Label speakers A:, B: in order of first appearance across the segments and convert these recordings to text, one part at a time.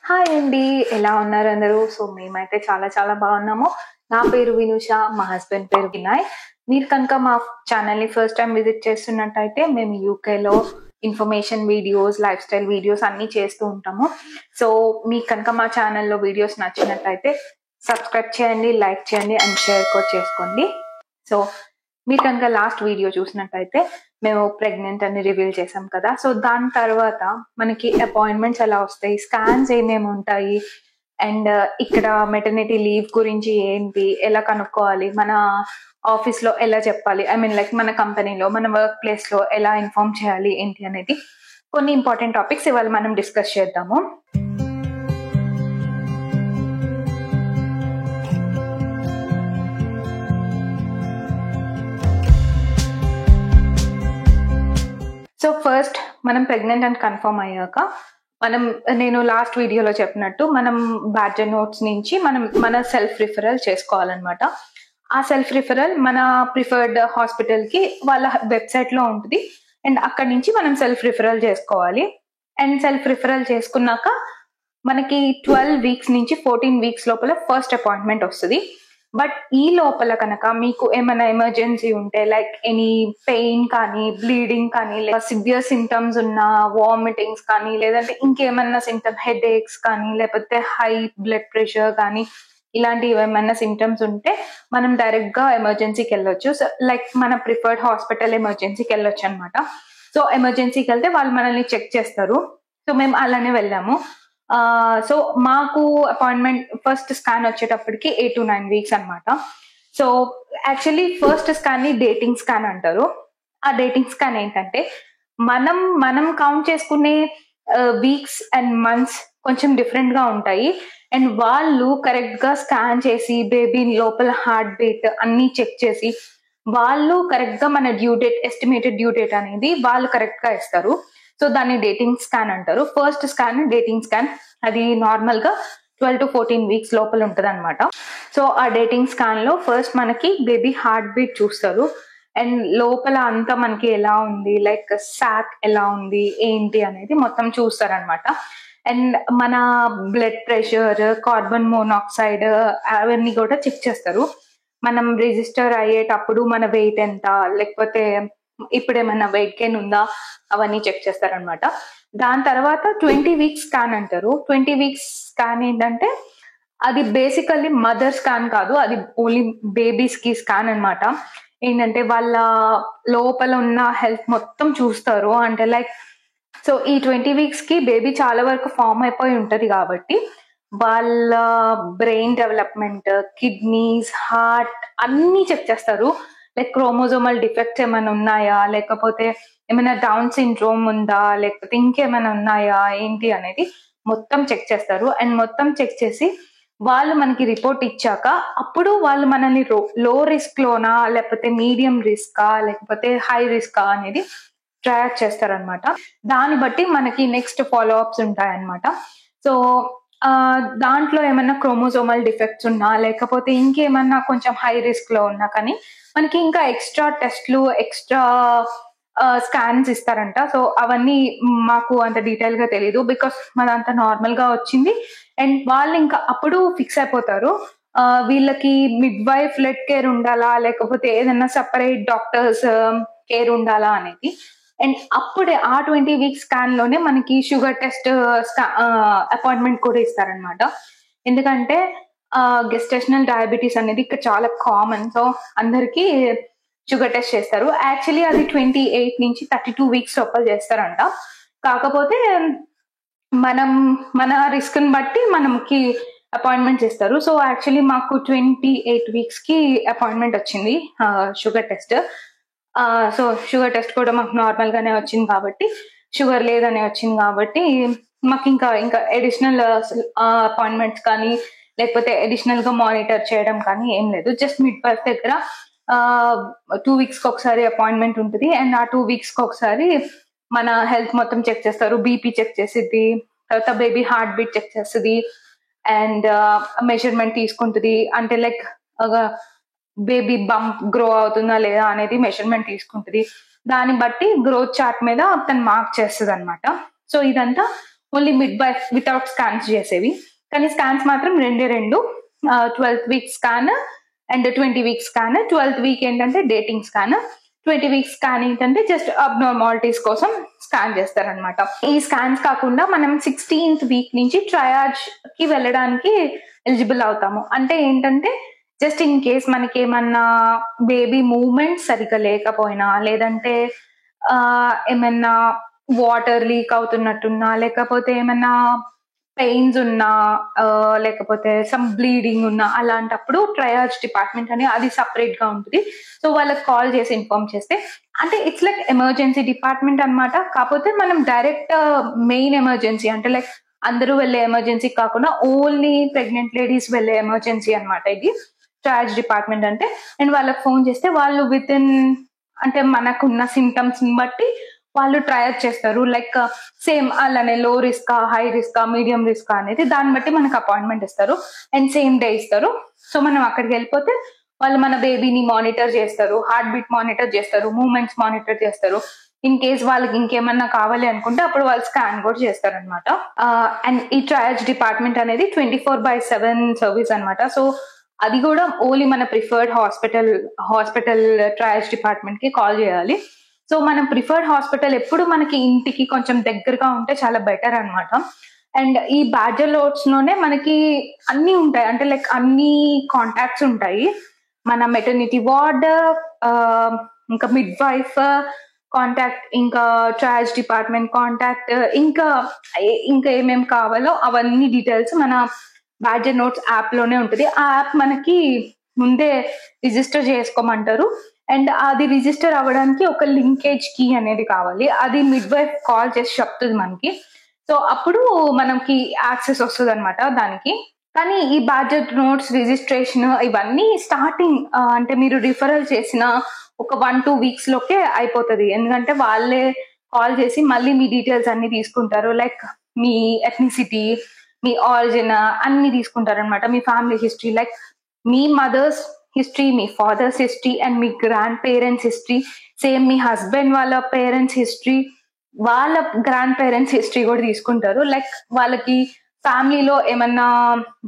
A: Hi అండి. ఎలా ఉన్నారు అందరూ? సో, మేమైతే చాలా చాలా బాగున్నాము. నా పేరు వినుష, మా హస్బెండ్ పేరు వినయ్. మీరు కనుక మా ఛానల్‌ని ఫస్ట్ టైమ్ విజిట్ చేస్తున్నట్టయితే మేము యూకేలో information videos, life style videos అన్నీ చేస్తూ ఉంటాము. సో, మీకు కనుక మా ఛానల్‌లో వీడియోస్ నచ్చినట్టయితే సబ్స్క్రైబ్ చేయండి, లైక్ చేయండి అండ్ షేర్ కూడా చేసుకోండి. సో, మీరు కనుక లాస్ట్ వీడియో చూసినట్టయితే మేము ప్రెగ్నెంట్ అని రివీల్ చేసాం కదా. సో దాని తర్వాత మనకి అపాయింట్మెంట్స్ ఎలా వస్తాయి, స్కాన్స్ ఏమేమి ఉంటాయి, అండ్ ఇక్కడ మెటర్నిటీ లీవ్ గురించి ఏంటి, ఎలా కనుక్కోవాలి, మన ఆఫీస్ లో ఎలా చెప్పాలి, ఐ మీన్ లైక్ మన కంపెనీలో మన వర్క్ ప్లేస్ లో ఎలా ఇన్ఫార్మ్ చేయాలి ఏంటి అనేది కొన్ని ఇంపార్టెంట్ టాపిక్స్ ఇవాళ మనం డిస్కస్ చేద్దాము. సో ఫస్ట్ మనం ప్రెగ్నెంట్ అని కన్ఫర్మ్ అయ్యాక నేను లాస్ట్ వీడియోలో చెప్పినట్టు మనం బ్యాడ్జర్ నోట్స్ నుంచి మన సెల్ఫ్ రిఫరల్ చేసుకోవాలన్నమాట. ఆ సెల్ఫ్ రిఫరల్ మన ప్రిఫర్డ్ హాస్పిటల్ కి వాళ్ళ వెబ్సైట్ లో ఉంటుంది అండ్ అక్కడి నుంచి మనం సెల్ఫ్ రిఫరల్ చేసుకోవాలి. అండ్ సెల్ఫ్ రిఫరల్ చేసుకున్నాక మనకి 12 వీక్స్ నుంచి 14 వీక్స్ లోపల ఫస్ట్ అపాయింట్మెంట్ వస్తుంది. బట్ ఈ లోపల కనుక మీకు ఏమైనా ఎమర్జెన్సీ ఉంటే, లైక్ ఎనీ పెయిన్ కానీ, బ్లీడింగ్ కానీ, లేదా సివియర్ సిమ్టమ్స్ ఉన్న వామిటింగ్స్ కానీ, లేదంటే ఇంకేమన్నా సిమ్టమ్, హెడ్ ఏక్స్ కానీ, లేకపోతే హై బ్లడ్ ప్రెషర్ కానీ, ఇలాంటి ఏమైనా సిమ్టమ్స్ ఉంటే మనం డైరెక్ట్ గా ఎమర్జెన్సీకి వెళ్ళొచ్చు. సో లైక్ మన ప్రిఫర్డ్ హాస్పిటల్ ఎమర్జెన్సీకి వెళ్ళొచ్చు అనమాట. సో ఎమర్జెన్సీకి వెళ్తే వాళ్ళు మనల్ని చెక్ చేస్తారు. సో మేము అలానే వెళ్ళాము. సో మాకు అపాయింట్మెంట్ ఫస్ట్ స్కాన్ వచ్చేటప్పటికి 8 to 9 వీక్స్ అనమాట. సో యాక్చువల్లీ ఫస్ట్ స్కాన్ ని డేటింగ్ స్కాన్ అంటారు. ఆ డేటింగ్ స్కాన్ ఏంటంటే మనం కౌంట్ చేసుకునే వీక్స్ అండ్ మంత్స్ కొంచెం డిఫరెంట్ గా ఉంటాయి. అండ్ వాళ్ళు కరెక్ట్ గా స్కాన్ చేసి బేబీ లోపల హార్ట్ బీట్ అన్ని చెక్ చేసి వాళ్ళు కరెక్ట్ గా మన due date, estimated due date అనేది వాళ్ళు కరెక్ట్ గా ఇస్తారు. సో దాన్ని డేటింగ్ స్కాన్ అంటారు. ఫస్ట్ స్కాన్ డేటింగ్ స్కాన్, అది నార్మల్ గా 12 to 14 వీక్స్ లోపల ఉంటది అనమాట. సో ఆ డేటింగ్ స్కాన్ లో ఫస్ట్ మనకి బేబీ హార్ట్ బీట్ చూస్తారు అండ్ లోపల అంతా మనకి ఎలా ఉంది, లైక్ సాక్ ఎలా ఉంది ఏంటి అనేది మొత్తం చూస్తారనమాట. అండ్ మన బ్లడ్ ప్రెషర్, కార్బన్ మోనాక్సైడ్ అవన్నీ కూడా చెక్ చేస్తారు. మనం రిజిస్టర్ అయ్యేటప్పుడు మన వెయిట్ ఎంత, లేకపోతే ఇప్పుడు ఏమైనా వెయిట్ గెయిన్ ఉందా, అవన్నీ చెక్ చేస్తారనమాట. దాని తర్వాత 20 వీక్స్ స్కాన్ అంటారు. 20 వీక్స్ స్కాన్ ఏంటంటే అది బేసికల్లీ మదర్ స్కాన్ కాదు, అది ఓన్లీ బేబీస్ కి స్కాన్ అనమాట. ఏంటంటే వాళ్ళ లోపల ఉన్న హెల్త్ మొత్తం చూస్తారు. అంటే లైక్ సో ఈ 20 వీక్స్ కి బేబీ చాలా వరకు ఫామ్ అయిపోయి ఉంటది కాబట్టి వాళ్ళ బ్రెయిన్ డెవలప్మెంట్, కిడ్నీస్, హార్ట్ అన్ని చెక్ చేస్తారు. లైక్ క్రోమోజోమల్ డిఫెక్ట్స్ ఏమైనా ఉన్నాయా, లేకపోతే ఏమైనా డౌన్ సిండ్రోమ్ ఉందా, లేకపోతే ఇంకేమైనా ఉన్నాయా ఏంటి అనేది మొత్తం చెక్ చేస్తారు. అండ్ మొత్తం చెక్ చేసి వాళ్ళు మనకి రిపోర్ట్ ఇచ్చాక అప్పుడు వాళ్ళు మనల్ని లో రిస్క్ లోనా, లేకపోతే మీడియం రిస్కా, లేకపోతే హై రిస్కా అనేది ట్రాక్ చేస్తారనమాట. దాన్ని బట్టి మనకి నెక్స్ట్ ఫాలో అప్స్ ఉంటాయన్నమాట. సో దాంట్లో ఏమన్నా క్రోమోజోమల్ డిఫెక్ట్స్ ఉన్నా, లేకపోతే ఇంకేమన్నా కొంచెం హై రిస్క్ లో ఉన్నా కానీ మనకి ఇంకా ఎక్స్ట్రా టెస్ట్లు, ఎక్స్ట్రా స్కాన్స్ ఇస్తారంట. సో అవన్నీ మాకు అంత డీటెయిల్ గా తెలీదు, బికాస్ మనంతా నార్మల్ గా వచ్చింది. అండ్ వాళ్ళు ఇంకా అప్పుడు ఫిక్స్ అయిపోతారు వీళ్ళకి మిడ్ వైఫ్ లెడ్ కేర్ ఉండాలా, లేకపోతే ఏదైనా సెపరేట్ డాక్టర్స్ కేర్ ఉండాలా అనేది. అండ్ అప్పుడే ఆ 20 వీక్స్ స్కాన్ లోనే మనకి షుగర్ టెస్ట్ అపాయింట్మెంట్ కూడా ఇస్తారనమాట. ఎందుకంటే గెస్టేషనల్ డయాబెటీస్ అనేది ఇక్కడ చాలా కామన్. సో అందరికి షుగర్ టెస్ట్ చేస్తారు. యాక్చువల్లీ అది 28 నుంచి 32 వీక్స్ లోపల చేస్తారంట. కాకపోతే మన రిస్క్ ని బట్టి మనకి అపాయింట్మెంట్ చేస్తారు. సో యాక్చువల్లీ మాకు 28 వీక్స్ కి అపాయింట్మెంట్ వచ్చింది sugar test. So sugar test కూడా మాకు నార్మల్ గానే వచ్చింది కాబట్టి, షుగర్ లేదనే వచ్చింది కాబట్టి మాకు ఇంకా అడిషనల్ అపాయింట్మెంట్స్ కానీ, లేకపోతే అడిషనల్ గా మానిటర్ చేయడం కానీ ఏం లేదు. జస్ట్ మిడ్ బర్త్ దగ్గర 2 వీక్స్ కి ఒకసారి అపాయింట్మెంట్ ఉంటుంది. అండ్ ఆ 2 వీక్స్ కి ఒకసారి మన హెల్త్ మొత్తం చెక్ చేస్తారు. బీపీ చెక్ చేసిద్ది, తర్వాత బేబీ హార్ట్ బీట్ చెక్ చేస్తుంది, అండ్ మెజర్మెంట్ తీసుకుంటుంది. అంటే లైక్ బేబీ బంప్ గ్రో అవుతుందా లేదా అనేది మెజర్మెంట్ తీసుకుంటుంది. దాన్ని బట్టి గ్రోత్ చార్ట్ మీద తను మార్క్ చేస్తుంది అనమాట. సో ఇదంతా only mid wife without scans చేసేవి. కానీ స్కాన్స్ మాత్రం 2 12th week scan and 20 week scan. 12th week ఏంటంటే డేటింగ్ స్కాన్, 20 వీక్స్ స్కాన్ ఏంటంటే జస్ట్ అబ్నార్మాలిటీస్ కోసం స్కాన్ చేస్తారనమాట. ఈ స్కాన్స్ కాకుండా మనం 16th వీక్ నుంచి ట్రయాజ్ కి వెళ్ళడానికి ఎలిజిబుల్ అవుతాము. అంటే ఏంటంటే జస్ట్ ఇన్ కేస్ మనకి ఏమన్నా బేబీ మూవ్మెంట్ సరిగ్గా లేకపోయినా, లేదంటే ఏమన్నా వాటర్ లీక్ అవుతున్నట్టున్నా, లేకపోతే ఏమన్నా పెయిన్స్ ఉన్నా, లేకపోతే సమ్ బ్లీడింగ్ ఉన్నా, అలాంటప్పుడు ట్రయాజ్ డిపార్ట్మెంట్ అని అది సపరేట్ గా ఉంటుంది. సో వాళ్ళకి కాల్ చేసి ఇన్ఫార్మ్ చేస్తే, అంటే ఇట్స్ లైక్ ఎమర్జెన్సీ డిపార్ట్మెంట్ అనమాట. కాకపోతే మనం డైరెక్ట్ మెయిన్ ఎమర్జెన్సీ అంటే లైక్ అందరూ వెళ్ళే ఎమర్జెన్సీ కాకుండా ఓన్లీ ప్రెగ్నెంట్ లేడీస్ వెళ్ళే ఎమర్జెన్సీ అనమాట ఇది ట్రయాజ్ డిపార్ట్మెంట్ అంటే. అండ్ వాళ్ళకి ఫోన్ చేస్తే వాళ్ళు విత్ ఇన్ అంటే మనకున్న సిమ్టమ్స్ ని బట్టి వాళ్ళు ట్రయల్ చేస్తారు. లైక్ సేమ్ అలానే లో risk, high risk, medium risk అనేది దాన్ని బట్టి మనకు అపాయింట్మెంట్ ఇస్తారు అండ్ సేమ్ డే ఇస్తారు. సో మనం అక్కడికి వెళ్ళిపోతే వాళ్ళు మన బేబీని మానిటర్ చేస్తారు, హార్ట్ బీట్ మానిటర్ చేస్తారు, మూవ్మెంట్స్ మానిటర్ చేస్తారు. ఇన్ కేస్ వాళ్ళకి ఇంకేమన్నా కావాలి అనుకుంటే అప్పుడు వాళ్ళు స్కాన్ కూడా చేస్తారనమాట. అండ్ ఈ ట్రయాజ్ డిపార్ట్మెంట్ అనేది 24/7 సర్వీస్ అనమాట. సో అది కూడా ఓన్లీ మన ప్రిఫర్డ్ హాస్పిటల్ ట్రయాజ్ డిపార్ట్మెంట్ కి కాల్ చేయాలి. సో మనం ప్రిఫర్డ్ హాస్పిటల్ ఎప్పుడు మనకి ఇంటికి కొంచెం దగ్గరగా ఉంటే చాలా బెటర్ అనమాట. అండ్ ఈ బ్యాడ్జర్ లోడ్స్ లోనే మనకి అన్ని ఉంటాయి, అంటే లైక్ అన్ని కాంటాక్ట్స్ ఉంటాయి. మన మెటర్నిటీ వార్డ్, ఇంకా మిడ్ వైఫ్ కాంటాక్ట్, ఇంకా ట్రయాజ్ డిపార్ట్మెంట్ కాంటాక్ట్, ఇంకా ఏమేమి కావాలో అవన్నీ డీటెయిల్స్ మన బ్యాడ్జర్ నోట్స్ యాప్ లోనే ఉంటుంది. ఆ యాప్ మనకి ముందే రిజిస్టర్ చేసుకోమంటారు. అండ్ అది రిజిస్టర్ అవ్వడానికి ఒక లింకేజ్ కీ అనేది కావాలి. అది మిడ్ వైఫ్ కాల్ చేసి చెప్తుంది మనకి. సో అప్పుడు మనకి యాక్సెస్ వస్తుంది అనమాట దానికి. కానీ ఈ బ్యాడ్జర్ నోట్స్ రిజిస్ట్రేషన్ ఇవన్నీ స్టార్టింగ్ అంటే మీరు రిఫరల్ చేసిన ఒక 1-2 వీక్స్ లోకే అయిపోతుంది. ఎందుకంటే వాళ్ళే కాల్ చేసి మళ్ళీ మీ డీటెయిల్స్ అన్ని తీసుకుంటారు. లైక్ మీ ఎథ్నిసిటీ, మీ ఆరిజిన్ అన్ని తీసుకుంటారు అనమాట. మీ ఫ్యామిలీ హిస్టరీ, లైక్ మీ మదర్స్ హిస్టరీ, మీ ఫాదర్స్ హిస్టరీ అండ్ మీ గ్రాండ్ పేరెంట్స్ హిస్టరీ, సేమ్ మీ హస్బెండ్ వాళ్ళ పేరెంట్స్ హిస్టరీ, వాళ్ళ గ్రాండ్ పేరెంట్స్ హిస్టరీ కూడా తీసుకుంటారు. లైక్ వాళ్ళకి ఫ్యామిలీలో ఏమన్నా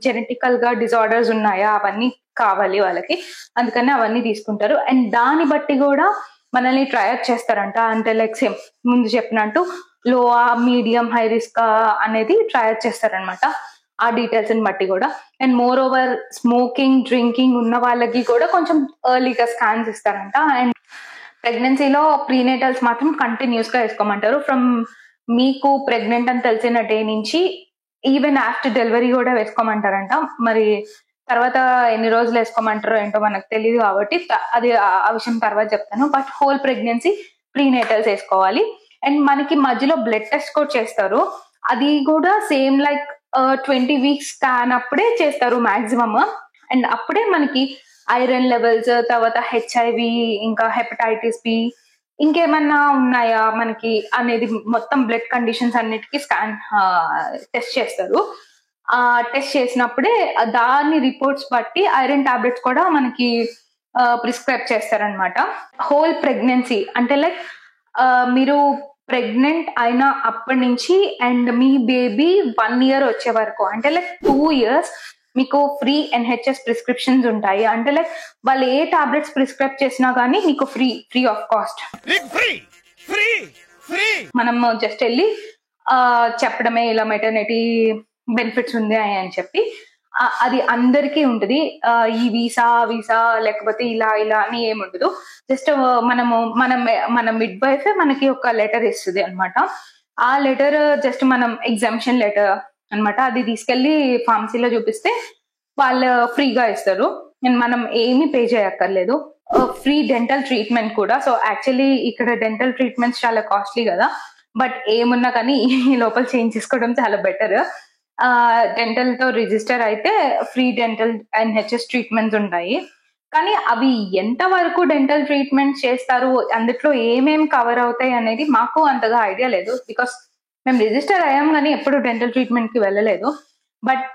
A: జెనెటికల్ గా డిజార్డర్స్ ఉన్నాయా అవన్నీ కావాలి వాళ్ళకి, అందుకని అవన్నీ తీసుకుంటారు. అండ్ దాన్ని బట్టి కూడా మనల్ని ట్రయల్ చేస్తారంట. అంటే లైక్ సేమ్ ముందు చెప్పినట్టు లో, మీడియం, హై రిస్క్ అనేది ట్రయల్ చేస్తారనమాట ఆ డీటెయిల్స్ ని బట్టి కూడా. And more over smoking, drinking ఉన్న వాళ్ళకి కూడా కొంచెం ఎర్లీగా స్కాన్స్ ఇస్తారంట. అండ్ ప్రెగ్నెన్సీలో ప్రీనేటల్స్ మాత్రం కంటిన్యూస్ గా వేసుకోమంటారు. ఫ్రమ్ మీకు ప్రెగ్నెంట్ అని తెలిసిన డే నుంచి ఈవెన్ ఆఫ్టర్ డెలివరీ కూడా వేసుకోమంటారంట. మరి తర్వాత ఎన్ని రోజులు వేసుకోమంటారో ఏంటో మనకు తెలియదు కాబట్టి అది ఆ విషయం తర్వాత చెప్తాను. బట్ హోల్ ప్రెగ్నెన్సీ ప్రీనేటల్స్ వేసుకోవాలి. అండ్ మనకి మధ్యలో బ్లడ్ టెస్ట్ కూడా చేస్తారు. అది కూడా సేమ్ లైక్ 20 వీక్స్ స్కాన్ అప్పుడే చేస్తారు మాక్సిమమ్. అండ్ అప్పుడే మనకి ఐరన్ లెవెల్స్, తర్వాత హెచ్ఐవి, ఇంకా హెపటైటిస్ బి, ఇంకేమన్నా ఉన్నాయా మనకి అనేది మొత్తం బ్లడ్ కండిషన్స్ అన్నిటికీ స్కాన్ టెస్ట్ చేస్తారు. ఆ టెస్ట్ చేసినప్పుడే దాని రిపోర్ట్స్ బట్టి ఐరన్ టాబ్లెట్స్ కూడా మనకి ప్రిస్క్రైబ్ చేస్తారనమాట. హోల్ ప్రెగ్నెన్సీ అంటే లైక్ మీరు ప్రెగ్నెంట్ అయిన అప్పటి నుంచి అండ్ మీ బేబీ 1 year వచ్చే వరకు, అంటే లైక్ 2 years మీకు ఫ్రీ ఎన్హెచ్ఎస్ ప్రిస్క్రిప్షన్స్ ఉంటాయి. అంటే లైక్ వాళ్ళు ఏ టాబ్లెట్స్ ప్రిస్క్రైబ్ చేసినా కానీ మీకు ఫ్రీ ఆఫ్ కాస్ట్. మనం జస్ట్ వెళ్ళి చెప్పడమే ఇలా మెటర్నిటీ బెనిఫిట్స్ ఉంది అని చెప్పి. అది అందరికీ ఉంటుంది. ఈ వీసా లేకపోతే ఇలా అని ఏముండదు. జస్ట్ మన మిడ్ వైఫ్ మనకి ఒక లెటర్ ఇస్తుంది అనమాట. ఆ లెటర్ జస్ట్ మనం ఎగ్జామ్షన్ లెటర్ అనమాట. అది తీసుకెళ్లి ఫార్మసీలో చూపిస్తే వాళ్ళు ఫ్రీగా ఇస్తారు. మనం ఏమీ పే చేయక్కర్లేదు. ఫ్రీ డెంటల్ ట్రీట్మెంట్ కూడా. సో యాక్చువల్లీ ఇక్కడ డెంటల్ ట్రీట్మెంట్స్ చాలా కాస్ట్లీ కదా, బట్ ఏమున్నా కానీ ఈ లోపల చేంజ్ చేసుకోవడం చాలా బెటర్. డెంటల్ తో రిజిస్టర్ అయితే ఫ్రీ డెంటల్ ఎన్హెచ్ఎస్ ట్రీట్మెంట్స్ ఉంటాయి. కానీ అవి ఎంత వరకు డెంటల్ ట్రీట్మెంట్ చేస్తారు, అందులో ఏమేమి కవర్ అవుతాయి అనేది మాకు అంతగా ఐడియా లేదు. బికాస్ మేము రిజిస్టర్ అయ్యాం కానీ ఎప్పుడు డెంటల్ ట్రీట్మెంట్ కి వెళ్ళలేదు. బట్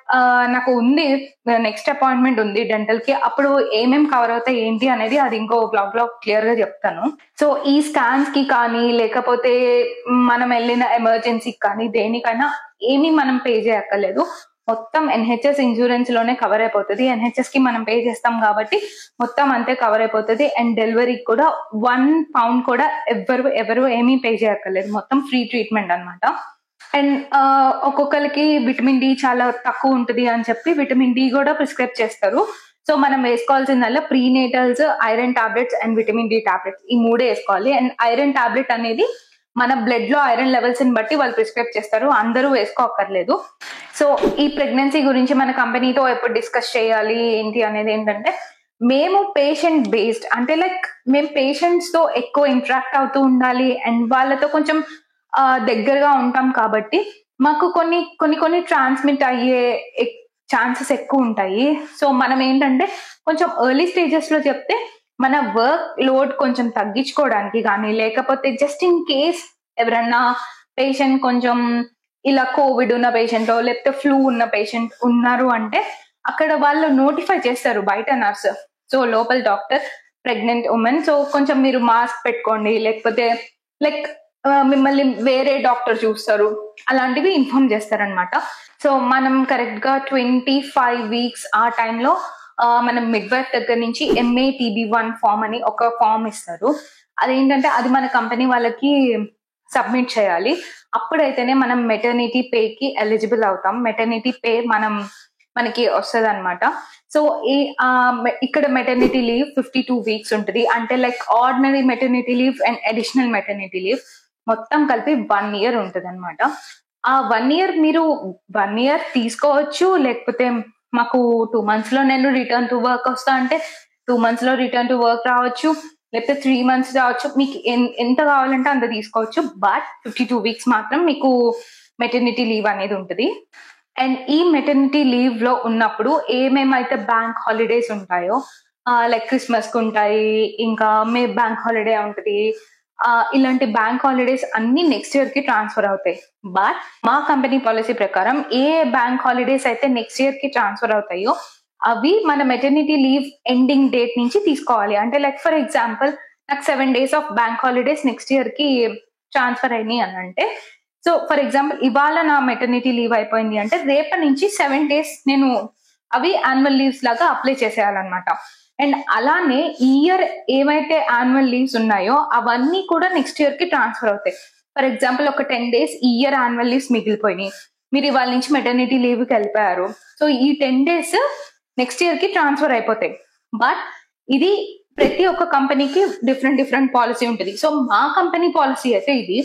A: నాకు ఉంది, నెక్స్ట్ అపాయింట్మెంట్ ఉంది డెంటల్ కి. అప్పుడు ఏమేం కవర్ అవుతాయి ఏంటి అనేది అది ఇంకో బ్లాగ్ లో క్లియర్ గా చెప్తాను. సో ఈ స్కాన్స్ కి కానీ లేకపోతే మనం వెళ్ళిన ఎమర్జెన్సీకి కానీ దేనికైనా ఏమీ మనం పే చేయక్కర్లేదు. మొత్తం NHS ఇన్సూరెన్స్ లోనే కవర్ అయిపోతుంది. NHS కి మనం పే చేస్తాం కాబట్టి మొత్తం అంతే కవర్ అయిపోతుంది. అండ్ డెలివరీకి కూడా £1 కూడా ఎవరు ఏమీ పే చేయక్కర్లేదు. మొత్తం ఫ్రీ ట్రీట్మెంట్ అన్నమాట. అండ్ ఒక్కొక్కరికి విటమిన్ డి చాలా తక్కువ ఉంటుంది అని చెప్పి విటమిన్ డి కూడా ప్రిస్క్రైబ్ చేస్తారు. సో మనం వేసుకోవాల్సిందల్లా prenatals, iron tablets and vitamin D tablets, ఈ 3 వేసుకోవాలి. అండ్ ఐరన్ టాబ్లెట్ అనేది మన బ్లడ్ లో ఐరన్ లెవెల్స్ ని బట్టి వాళ్ళు ప్రిస్క్రైబ్ చేస్తారు, అందరూ వేసుకోక్కర్లేదు. సో ఈ ప్రెగ్నెన్సీ గురించి మన కంపెనీతో ఎప్పుడు డిస్కస్ చేయాలి ఏంటి అనేది ఏంటంటే, మేము పేషెంట్ బేస్డ్, అంటే లైక్ మేము పేషెంట్స్ తో ఎక్కువ ఇంటరాక్ట్ అవుతూ ఉండాలి అండ్ వాళ్ళతో కొంచెం దగ్గరగా ఉంటాం కాబట్టి మాకు కొన్ని ట్రాన్స్మిట్ అయ్యే ఛాన్సెస్ ఎక్కువ ఉంటాయి. సో మనం ఏంటంటే కొంచెం ఎర్లీ స్టేజెస్ లో చెప్తే మన వర్క్ లోడ్ కొంచెం తగ్గించుకోవడానికి కానీ, లేకపోతే జస్ట్ ఇన్ కేస్ ఎవరన్నా పేషెంట్ కొంచెం ఇలా కోవిడ్ ఉన్న పేషెంట్ లేకపోతే ఫ్లూ ఉన్న పేషెంట్ ఉన్నారు అంటే అక్కడ వాళ్ళు నోటిఫై చేస్తారు బయట నర్స్, సో లోపల డాక్టర్ ప్రెగ్నెంట్ ఉమెన్, సో కొంచెం మీరు మాస్క్ పెట్టుకోండి, లేకపోతే లైక్ మిమ్మల్ని వేరే డాక్టర్ చూస్తారు, అలాంటివి ఇన్ఫార్మ్ చేస్తారనమాట. సో మనం కరెక్ట్ గా 25 weeks ఆ టైంలో మనం మిడ్ వైఫ్ దగ్గర నుంచి MATB1 ఫామ్ అని ఒక ఫామ్ ఇస్తారు. అదేంటంటే అది మన కంపెనీ వాళ్ళకి సబ్మిట్ చేయాలి. అప్పుడైతేనే మనం మెటర్నిటీ పేకి ఎలిజిబుల్ అవుతాం. మెటర్నిటీ పే మనకి వస్తుంది అనమాట. సో ఇక్కడ మెటర్నిటీ లీవ్ 52 weeks ఉంటుంది. అంటే like ordinary maternity leave and additional maternity leave మొత్తం కలిపి 1 year ఉంటుంది అనమాట. ఆ 1 year మీరు 1 year తీసుకోవచ్చు, లేకపోతే మాకు 2 months లో నేను రిటర్న్ టు వర్క్ వస్తా అంటే 2 months లో రిటర్న్ టు వర్క్ రావచ్చు, లేకపోతే 3 months రావచ్చు, మీకు ఎంత కావాలంటే అంత తీసుకోవచ్చు. బట్ 52 weeks మాత్రం మీకు మెటర్నిటీ లీవ్ అనేది ఉంటుంది. అండ్ ఈ మెటర్నిటీ లీవ్ లో ఉన్నప్పుడు ఏమేమైతే బ్యాంక్ హాలిడేస్ ఉంటాయో, లైక్ క్రిస్మస్ కు ఉంటాయి, ఇంకా మే బ్యాంక్ హాలిడే ఉంటుంది, ఇలాంటి బ్యాంక్ హాలిడేస్ అన్ని నెక్స్ట్ ఇయర్ కి ట్రాన్స్ఫర్ అవుతాయి. బట్ మా కంపెనీ పాలసీ ప్రకారం ఏ బ్యాంక్ హాలిడేస్ అయితే నెక్స్ట్ ఇయర్ కి ట్రాన్స్ఫర్ అవుతాయో అవి మన మెటర్నిటీ లీవ్ ఎండింగ్ డేట్ నుంచి తీసుకోవాలి. అంటే లైక్ ఫర్ ఎగ్జాంపుల్ నాకు 7 days of bank holidays next year కి ట్రాన్స్ఫర్ అయినాయి అని అంటే, సో ఫర్ ఎగ్జాంపుల్ ఇవాళ నా మెటర్నిటీ లీవ్ అయిపోయింది అంటే రేపటి నుంచి 7 days నేను అవి యాన్యువల్ లీవ్స్ లాగా అప్లై చేసేయాలన్నమాట. అండ్ అలానే ఈ ఇయర్ ఏవైతే యాన్యువల్ లీవ్స్ ఉన్నాయో అవన్నీ కూడా నెక్స్ట్ ఇయర్ కి ట్రాన్స్ఫర్ అవుతాయి. ఫర్ ఎగ్జాంపుల్ ఒక 10 days ఈ ఇయర్ యాన్యువల్ లీవ్స్ మిగిలిపోయినాయి, మీరు ఇవాళ నుంచి మెటర్నిటీ లీవ్ కి వెళ్ళిపోయారు, సో ఈ 10 days నెక్స్ట్ ఇయర్ కి ట్రాన్స్ఫర్ అయిపోతాయి. బట్ ఇది ప్రతి ఒక్క కంపెనీకి డిఫరెంట్ పాలసీ ఉంటుంది. సో మా కంపెనీ పాలసీ అయితే ఇది,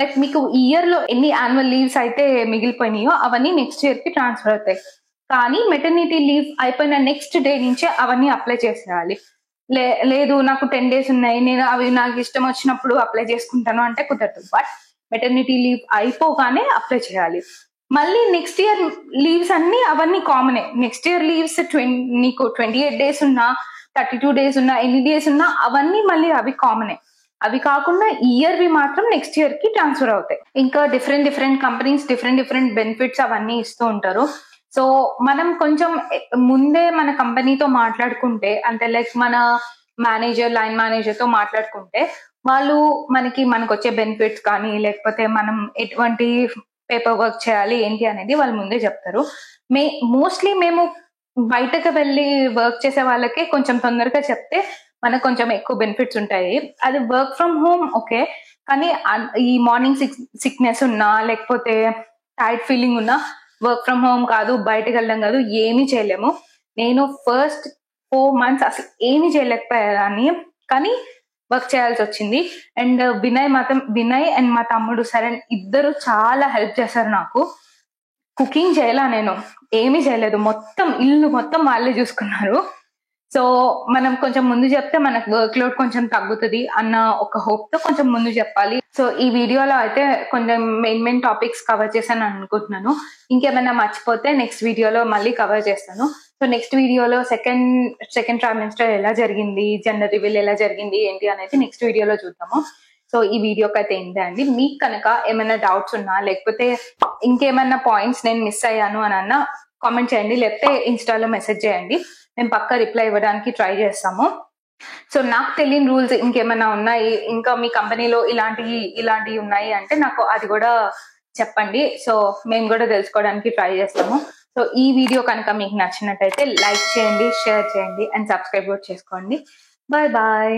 A: లైక్ మీకు ఈ ఇయర్ లో ఎన్ని యాన్యువల్ లీవ్స్ అయితే మిగిలిపోయినాయో అవన్నీ నెక్స్ట్ ఇయర్ కి ట్రాన్స్ఫర్ అవుతాయి. కానీ మెటర్నిటీ లీవ్ అయిపోయిన నెక్స్ట్ డే నుంచే అవన్నీ అప్లై చేసేయాలి. లేదు నాకు 10 days ఉన్నాయి, నేను అవి నాకు ఇష్టం వచ్చినప్పుడు అప్లై చేసుకుంటాను అంటే కుదరదు. బట్ మెటర్నిటీ లీవ్ అయిపోగానే అప్లై చేయాలి. మళ్ళీ నెక్స్ట్ ఇయర్ లీవ్స్ అన్ని అవన్నీ కామనే. నెక్స్ట్ ఇయర్ లీవ్స్ నీకు 28 days ఉన్నా, 32 days ఉన్నా, ఎన్ని డేస్ ఉన్నా అవన్నీ మళ్ళీ అవి కామనే. అవి కాకుండా ఇయర్వి మాత్రం నెక్స్ట్ ఇయర్ కి ట్రాన్స్ఫర్ అవుతాయి. ఇంకా డిఫరెంట్ కంపెనీస్ డిఫరెంట్ బెనిఫిట్స్ అవన్నీ ఇస్తూ ఉంటారు. సో మనం కొంచెం ముందే మన కంపెనీతో మాట్లాడుకుంటే, అంటే లైక్ మన లైన్ మేనేజర్ తో మాట్లాడుకుంటే వాళ్ళు మనకు వచ్చే బెనిఫిట్స్ కానీ, లేకపోతే మనం ఎటువంటి పేపర్ వర్క్ చేయాలి ఏంటి అనేది వాళ్ళు ముందే చెప్తారు. మోస్ట్లీ మేము బయటకు వెళ్ళి వర్క్ చేసే వాళ్ళకి కొంచెం తొందరగా చెప్తే మనకు కొంచెం ఎక్కువ బెనిఫిట్స్ ఉంటాయి. అది వర్క్ ఫ్రమ్ హోమ్ ఓకే, కానీ ఈ మార్నింగ్ సిక్నెస్ ఉన్నా, లేకపోతే టైర్డ్ ఫీలింగ్ ఉన్నా వర్క్ ఫ్రమ్ హోమ్ కాదు, బయటకు వెళ్ళడం కాదు, ఏమీ చేయలేము. నేను ఫస్ట్ 4 months అసలు ఏమీ చేయలేకపోయాని, కానీ వర్క్ చేయాల్సి వచ్చింది. అండ్ వినయ్ అండ్ మా తమ్ముడు సరణ్ ఇద్దరు చాలా హెల్ప్ చేశారు నాకు. కుకింగ్ చేయాల, నేను ఏమీ చేయలేదు, మొత్తం ఇల్లు మొత్తం వాళ్ళే చూసుకున్నారు. సో మనం కొంచెం ముందు చెప్తే మనకు వర్క్ లోడ్ కొంచెం తగ్గుతుంది అన్న ఒక హోప్ తో కొంచెం ముందు చెప్పాలి. సో ఈ వీడియోలో అయితే కొంచెం మెయిన్ టాపిక్స్ కవర్ చేశాను అనుకుంటున్నాను. ఇంకేమైనా మర్చిపోతే నెక్స్ట్ వీడియోలో మళ్ళీ కవర్ చేస్తాను. సో నెక్స్ట్ వీడియోలో సెకండ్ ట్రైమిస్టర్ ఎలా జరిగింది, జెండర్ రివీల్ ఎలా జరిగింది ఏంటి అనేది నెక్స్ట్ వీడియోలో చూద్దాము. సో ఈ వీడియోకి అయితే ఏంటి అండి, మీకు కనుక ఏమైనా డౌట్స్ ఉన్నా, లేకపోతే ఇంకేమైనా పాయింట్స్ నేను మిస్ అయ్యాను అని అన్నా కామెంట్ చేయండి, లేకపోతే ఇన్స్టాలో మెసేజ్ చేయండి, మేము పక్కా రిప్లై ఇవ్వడానికి ట్రై చేస్తాము. సో నాకు తెలియని రూల్స్ ఇంకేమైనా ఉన్నాయి, ఇంకా మీ కంపెనీలో ఇలాంటివి ఉన్నాయి అంటే నాకు అది కూడా చెప్పండి. సో మేము కూడా తెలుసుకోవడానికి ట్రై చేస్తాము. సో ఈ వీడియో కనుక మీకు నచ్చినట్టయితే లైక్ చేయండి, షేర్ చేయండి అండ్ సబ్స్క్రైబ్ కూడా చేసుకోండి. Bye bye.